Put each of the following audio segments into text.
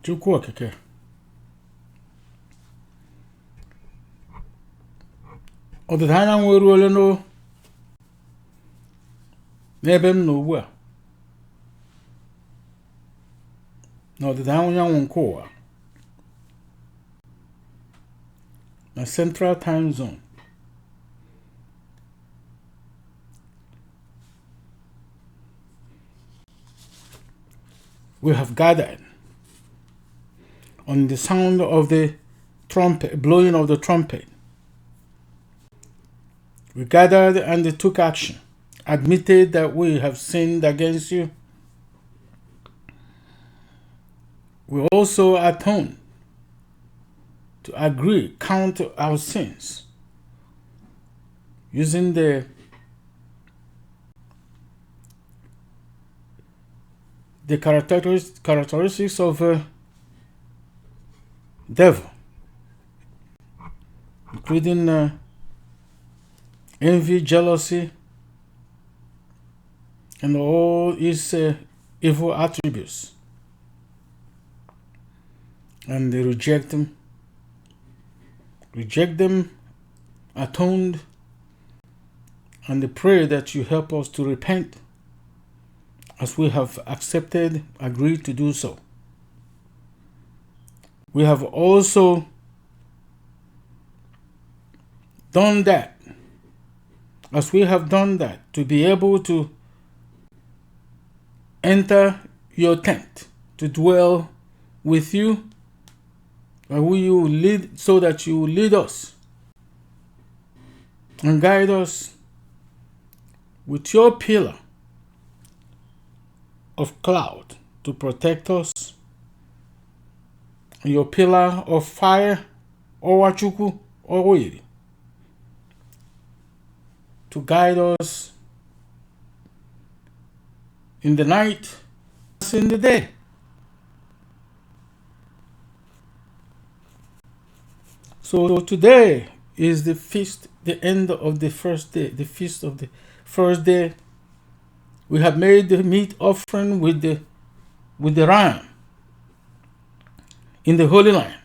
CHIUKWU OKIKE. Ọdịda anyanwụ eruole n'ebe m nọ ugbu a, n'ọdịda anyanwụ nke ụwa, na Central Time Zone. We have gathered on the sound of the trumpet, blowing of the trumpet. We gathered and took action, admitted that we have sinned against you. We also atone, to agree, count our sins, using the characteristics of a devil, including envy, jealousy, and all its evil attributes, and they reject them, atoned, and they pray that you help us to repent as we have accepted, agreed to do so. We have also done that, as we have done that, to be able to enter your tent, to dwell with you, and will you lead, so that you will lead us and guide us with your pillar of cloud to protect us, and your pillar of fire, Owachukwu Owiri, to guide us in the night as in the day. So today is the feast, the end of the first day, the feast of the first day. We have made the meat offering with the ram in the Holy Land.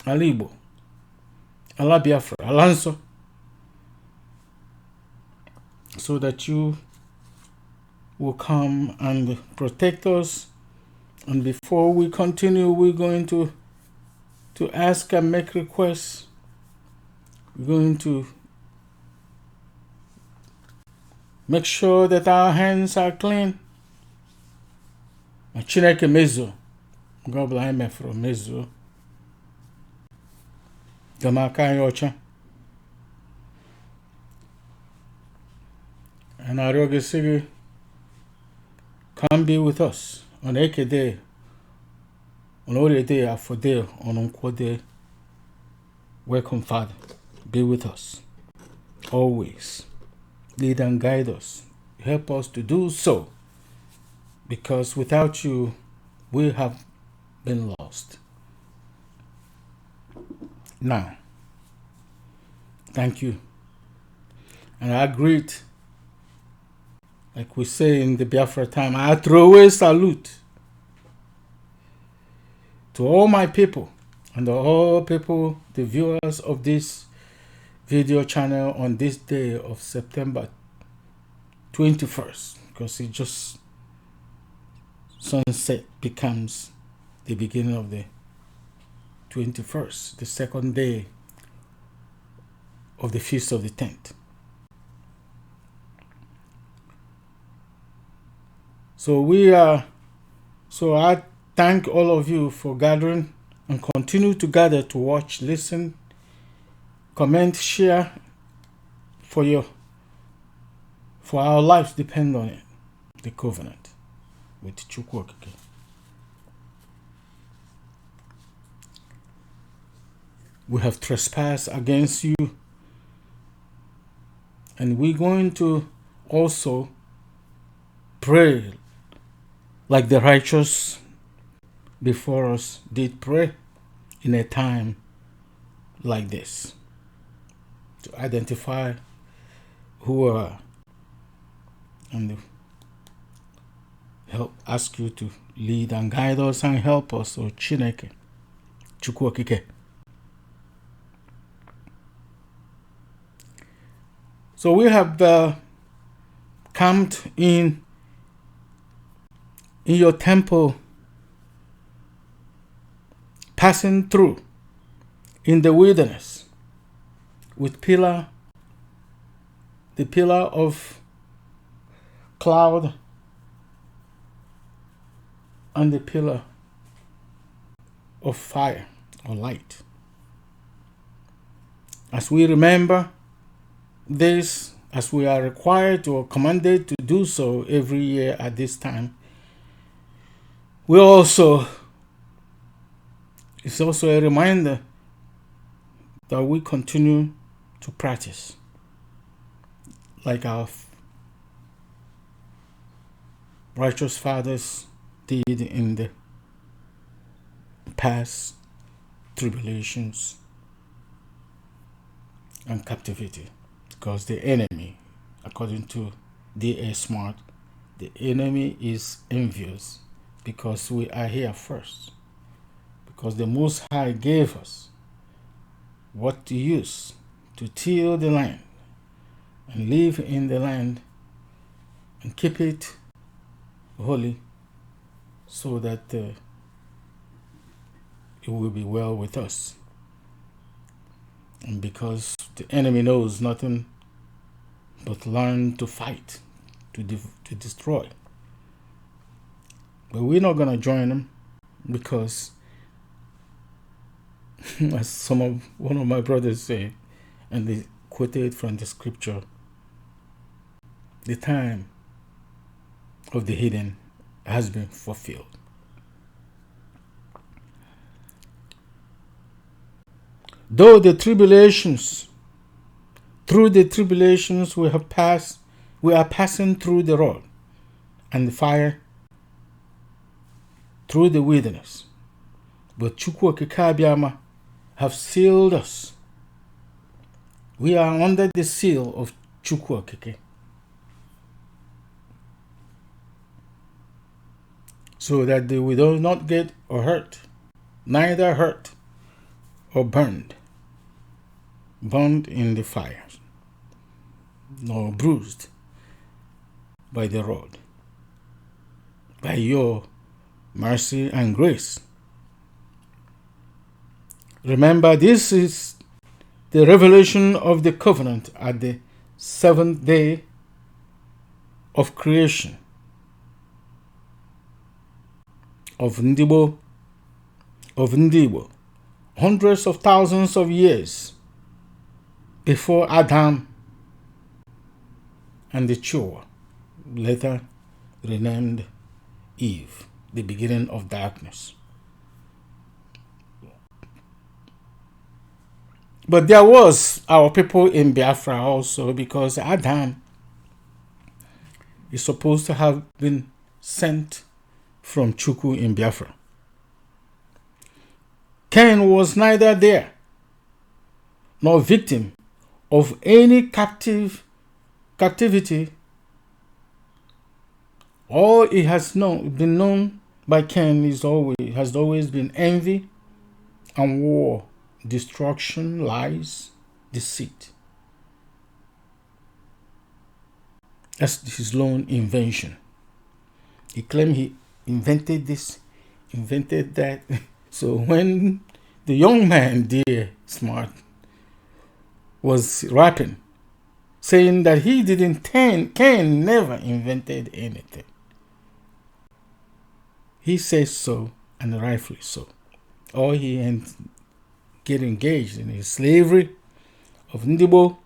Alibo, Allah Biafra, Alanso, so that you will come and protect us. And before we continue, we're going to ask and make requests. We're going to make sure that our hands are clean. Chineke mezo, God bless me for mezo. Gamaka yocha. And our Rogesigi, come be with us on Eke Day, on Ore Day, Afo Day, on Unko Day. Welcome, Father. Be with us always. Lead and guide us. Help us to do so, because without you, we have been lost. Now, thank you. And I greet, like we say in the Biafra time, I throw a salute to all my people and all people, the viewers of this video channel on this day of September 21st, because it just sunset becomes the beginning of the 21st, the second day of the Feast of the Tent. So I thank all of you for gathering, and continue to gather to watch, listen, comment, share, for our lives depend on it. The covenant with CHIUKWU OKIKE. We have trespassed against you, and we're going to also pray like the righteous before us did pray in a time like this, to identify who are and help ask you to lead and guide us and help us, O Chineke, CHIUKWU OKIKE. So we have camped in your temple, passing through in the wilderness with the pillar of cloud and the pillar of fire or light. As we remember this, as we are required or commanded to do so every year at this time, it's also a reminder that we continue to practice like our righteous fathers did in the past tribulations and captivity. Because the enemy, according to D.A. Smart, the enemy is envious because we are here first. Because the Most High gave us what to use to till the land and live in the land and keep it holy, so that it will be well with us. And because the enemy knows nothing but learn to fight, to destroy. But we're not going to join them, because as one of my brothers say, and they quoted from the scripture, the time of the hidden has been fulfilled. Through the tribulations we are passing through the road and the fire, through the wilderness. But CHIUKWU OKIKE have sealed us. We are under the seal of CHIUKWU OKIKE. So that we do not get hurt, neither hurt or burned in the fire, nor bruised by the rod. By your mercy and grace. Remember, this is the revelation of the covenant at the 7th day of creation of Ndigboo, hundreds of thousands of years before A'daamn and Chiuwa, later renamed Eve, the beginning of darkness. But there was our people in Biafra also, because A'daamn is supposed to have been sent from CHIUKWU in Biafra. Kain was neither there nor victim of any captivity. All it has been known by Kain has always been envy and war, destruction, lies, deceit. That's his lone invention. He claimed he invented this, invented that. So when the young man, dear Smart, was rapping, saying that he didn't, Kain never invented anything. He says so, and rightfully so. Or he get engaged in his slavery of Ndigboo.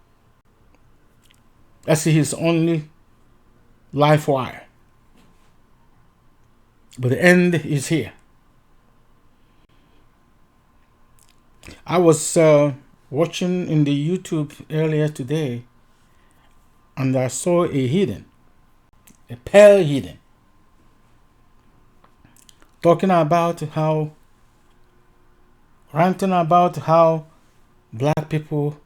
That's his only life wire. But the end is here. I was watching in the YouTube earlier today, and I saw a pale hidden, ranting about how black people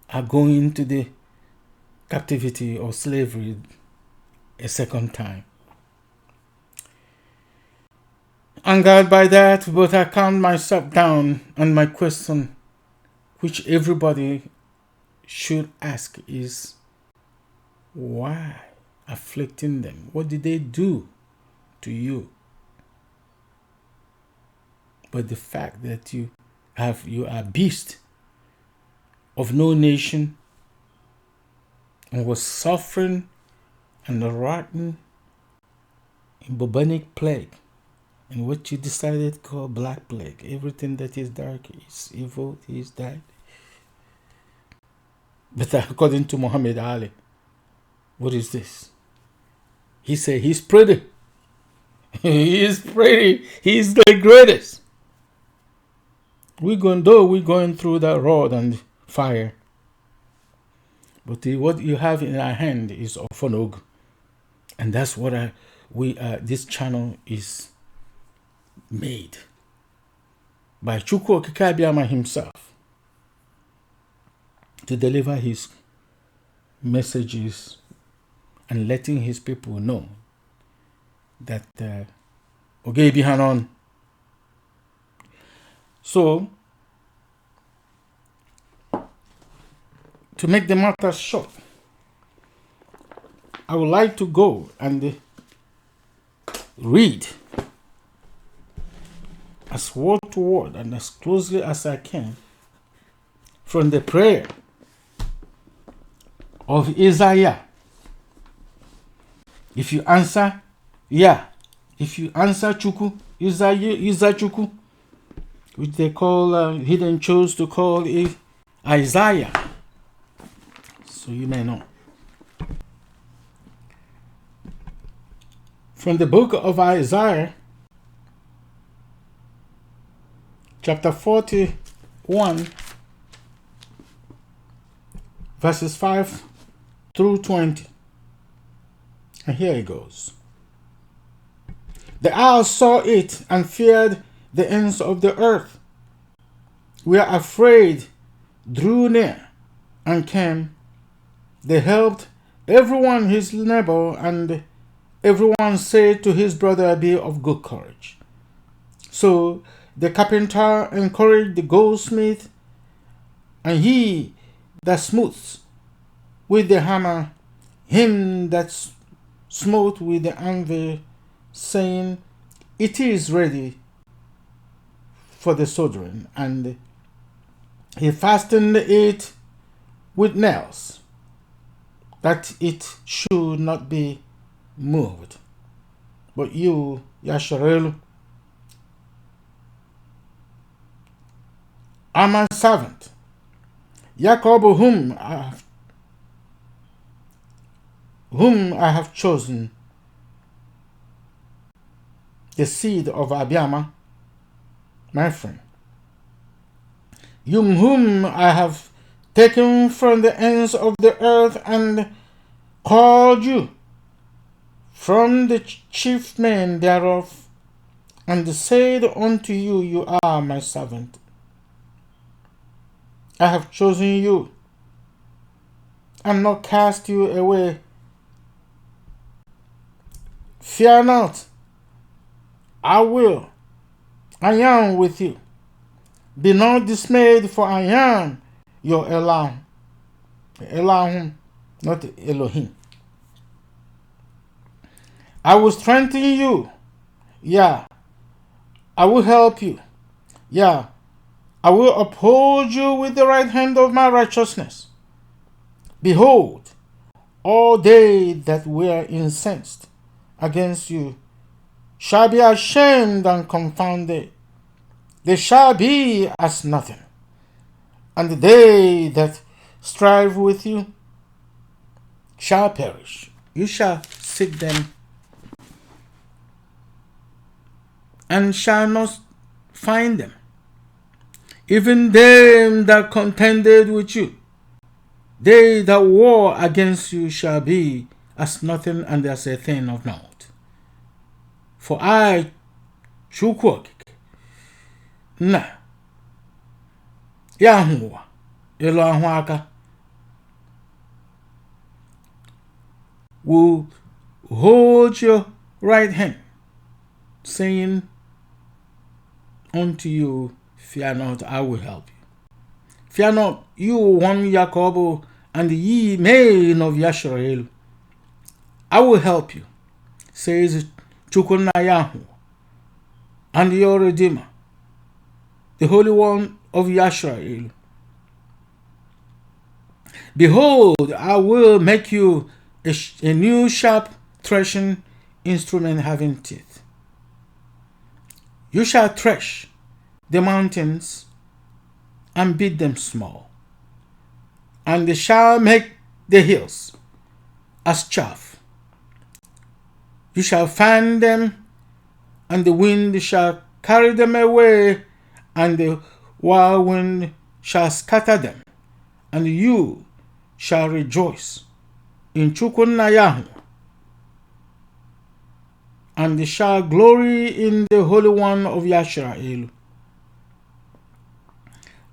are going to the captivity or slavery a second time. angered by that, but I calmed myself down, and my question, which everybody should ask, is why afflicting them? What did they do to you? But the fact that you are a beast of no nation and was suffering and rotten in bubonic plague, and what you decided to call black plague. Everything that is dark is evil, is that. But according to Muhammad Ali, what is this? He said he's pretty. He is pretty. He's the greatest. We're going through that road and fire. But what you have in our hand is Ofonog. And that's what this channel is made by CHIUKWU OKIKE himself to deliver his messages and letting his people know that Ogebi Hanon. So, to make the matter short, I would like to go and read as word to word and as closely as I can from the prayer of Isaiah. If you answer, yeah. If you answer CHIUKWU, Isaiah CHIUKWU, which they call, he then chose to call it Isaiah. So you may know. From the book of Isaiah, chapter 41, verses 5 through 20. And here it goes. The owls saw it and feared the ends of the earth. We are afraid, drew near, and came. They helped everyone his neighbor, and everyone said to his brother, be of good courage. So the carpenter encouraged the goldsmith, and he that smooths with the hammer, him that smote with the anvil, saying, it is ready for the soldering. And he fastened it with nails, that it should not be moved. But you, Yasharelu, are my servant, Jacob, whom I have chosen, the seed of A'daamn, my friend, you whom I have taken from the ends of the earth and called you from the chief men thereof, and said unto you, you are my servant. I have chosen you, and not cast you away. Fear not, I am with you. Be not dismayed, for I am your Elohim. Elohim, not Elohim. I will strengthen you. Yeah, I will help you. Yeah, I will uphold you with the right hand of my righteousness. Behold, all they that were incensed against you shall be ashamed and confounded. They shall be as nothing. And they that strive with you shall perish. You shall seek them and shall not find them. Even them that contended with you, they that war against you, shall be as nothing and as a thing of naught. For I, CHIUKWU OKIKE, na Yahuwah, Elohim, will hold your right hand, saying, unto you, fear not, I will help you. Fear not, you one Yakobo, and ye men of Yasharel. I will help you, says CHIUKWU Yahu, and your Redeemer, the Holy One of Yasharel. Behold, I will make you a new sharp threshing instrument having teeth. You shall thresh the mountains and beat them small, and they shall make the hills as chaff. You shall fan them, and the wind shall carry them away, and the whirlwind shall scatter them, and you shall rejoice in CHIUKWU Yahu, and shall glory in the Holy One of Yasharel.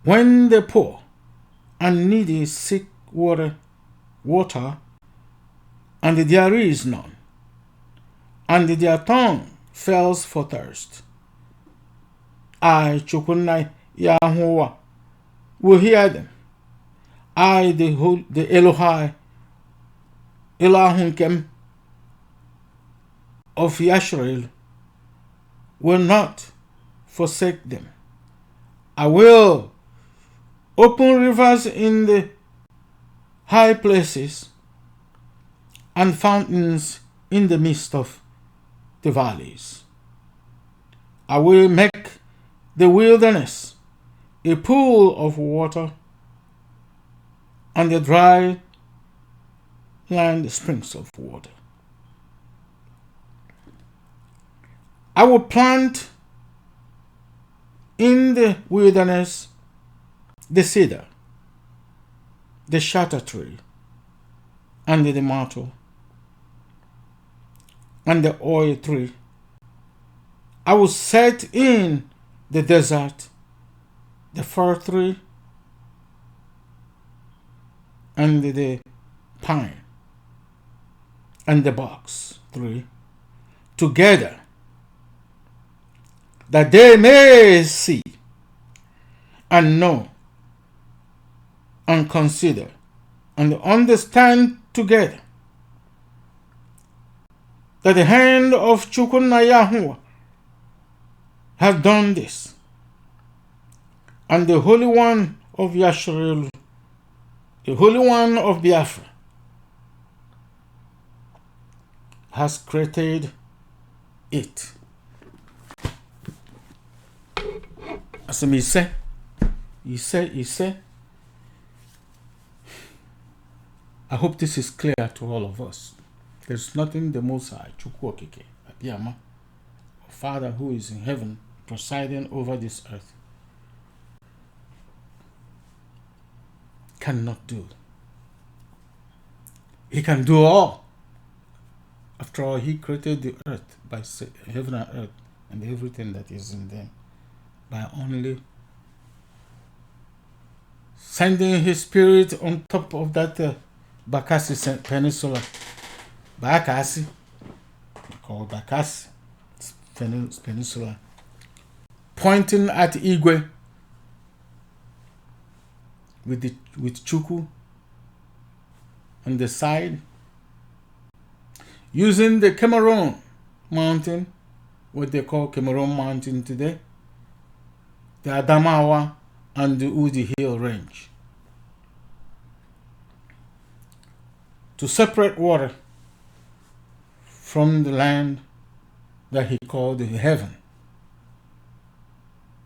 When the poor and needy seek water, and there is none, and their tongue fails for thirst, I, CHIUKWU Yahu, will hear them. I, the Elohai, Elahunkem of Yasharel, will not forsake them. I will open rivers in the high places, and fountains in the midst of the valleys. I will make the wilderness a pool of water, and the dry land springs of water. I will plant in the wilderness the cedar, the shatter tree, and the myrtle, and the oil tree. I will set in the desert the fir tree and the pine and the box tree together, that they may see and know and consider and understand together that the hand of CHIUKWU Yahu has done this, and the Holy One of Yasharel, the Holy One of Biafra, has created it. As he said, I hope this is clear to all of us. There's nothing the Most High, CHIUKWU OKIKE, Abiyama, Father who is in heaven, presiding over this earth, cannot do. He can do all. After all, he created the earth by heaven and earth and everything that is in them by only sending his spirit on top of that Bakassi Peninsula. Bakassi, called Bakassi Peninsula, pointing at Igwe with CHIUKWU on the side, using the Cameroon Mountain, what they call Cameroon Mountain today, the Adamawa and the Udi Hill Range, to separate water from the land that he called heaven.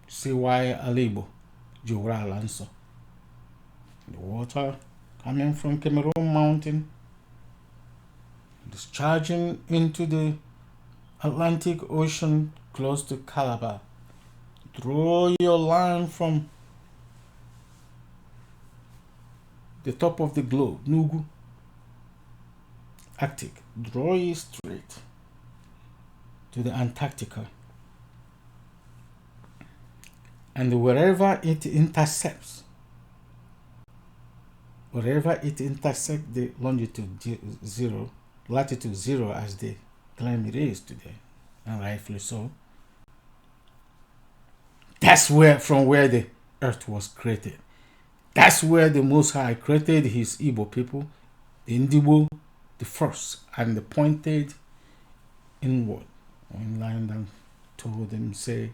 See why Alibo, Jura Lanso. The water coming from Cameroon Mountain, discharging into the Atlantic Ocean close to Calabar. Draw your line from the top of the globe, Nugu, Arctic. Draw it straight to the Antarctica. And wherever it intersects, the longitude zero, latitude zero as they claim it is today, and rightfully so, That's from where the earth was created. That's where the Most High created his Igbo people, the Ndigboo, the first, and the pointed inward. One line that told them, say,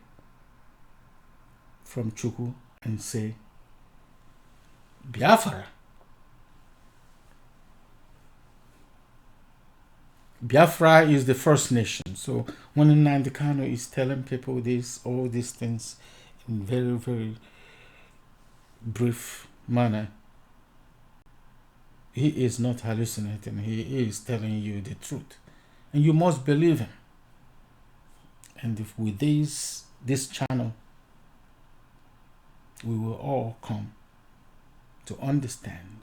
from CHIUKWU, and say, Biafra. Biafra is the first nation. So when Nnamdi Kanu is telling people all these things in very, very brief manner, he is not hallucinating. He is telling you the truth, and you must believe him. And if with this channel, we will all come to understand,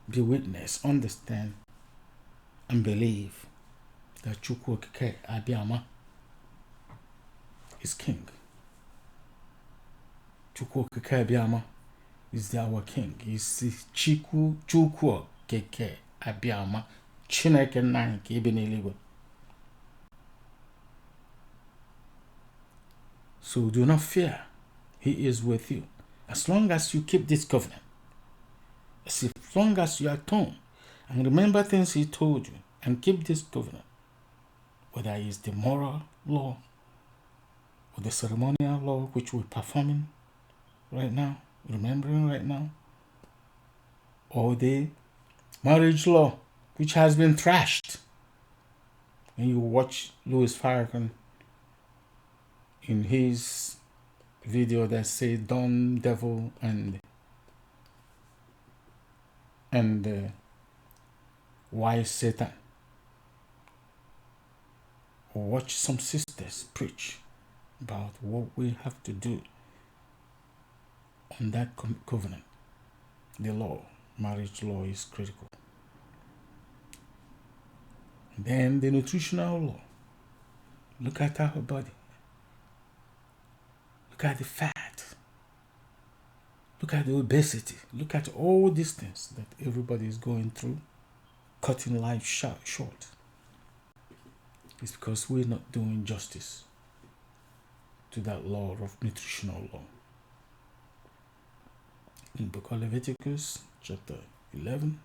be witness, understand, and believe that CHIUKWU OKIKE Abiyama is king. CHIUKWU OKIKE Abiyama is our king. He's CHIUKWU OKIKE Abiyama, Chineke nna nke ibe n'eluigwe. So do not fear. He is with you. As long as you keep this covenant, as long as you atone and remember things he told you and keep this covenant, whether it's the moral law or the ceremonial law which we're performing right now, remembering right now, or the marriage law which has been trashed. And you watch Louis Farrakhan in his video that say Dumb Devil and Wise Satan, or watch some sisters preach about what we have to do on that covenant. The law, marriage law, is critical. Then the nutritional law. Look at our body. Look at the fat. Look at the obesity. Look at all these things that everybody is going through, cutting life short. It's because we're not doing justice to that law of nutritional law. In the book of Leviticus, chapter 11,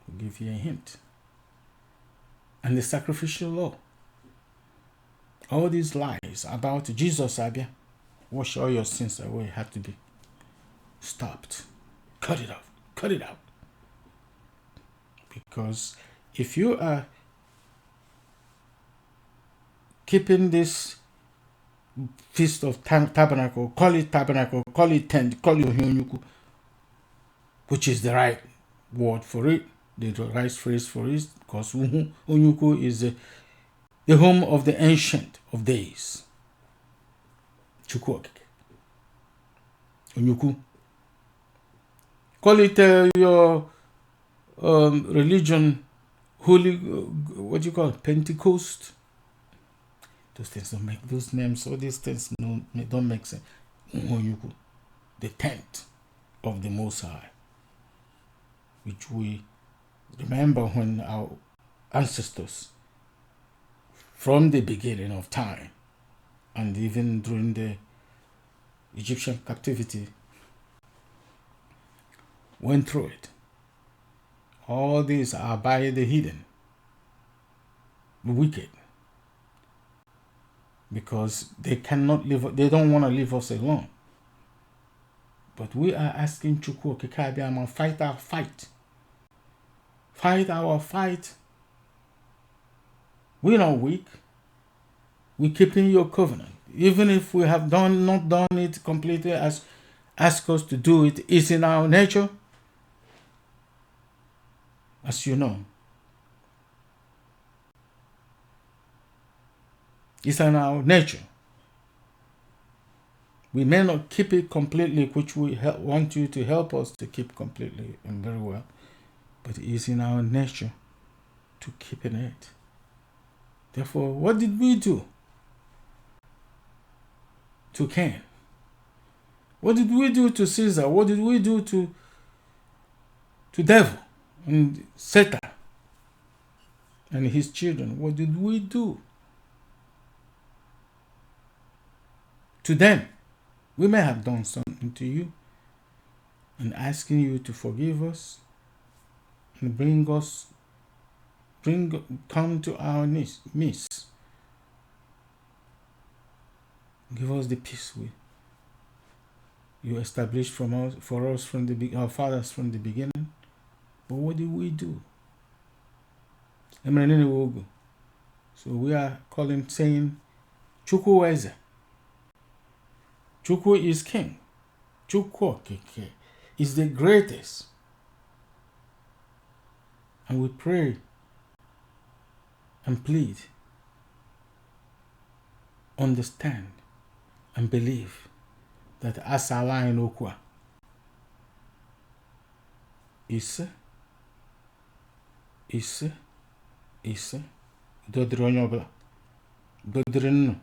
will give you a hint. And the sacrificial law. All these lies about Jesus, Abia, wash all your sins away, have to be stopped. Cut it off. Cut it out. Because if you are keeping this Feast of Tabernacle, call it tabernacle, call it tent, call it Uhu Onye UKWU, which is the right word for it, the right phrase for it, because Uhu Onye UKWU is the home of the Ancient of Days. CHIUKWU OKIKE Onye UKWU. Call it your religion, holy, what do you call it, Pentecost. Those things don't make, those names, all these things don't make sense. Uhu Onye UKWU, the tent of the Most High, which we remember when our ancestors, from the beginning of time, and even during the Egyptian captivity, went through it. All these are by the hidden, the wicked, because they cannot live, they don't want to leave us alone. But we are asking CHIUKWU OKIKE Abiyama, fight our fight. Fight our fight. We're not weak. We're keeping your covenant. Even if we have not done it completely as ask us to do it, it's in our nature. As you know. It's in our nature. We may not keep it completely, which we want you to help us to keep completely and very well, but it's in our nature to keep in it. Therefore, what did we do to Kain? What did we do to Caesar? What did we do to devil and Satan and his children? What did we do? to them. We may have done something to you, and asking you to forgive us and come to our midst. Give us the peace you established for us from our fathers from the beginning. But what did we do? So we are saying, CHIUKWU Eze. CHIUKWU is King. CHIUKWU OKIKE is the greatest. And we pray and plead, understand, and believe that as our in Okwa Ise Dodri onye ọbụla, dodri nnu.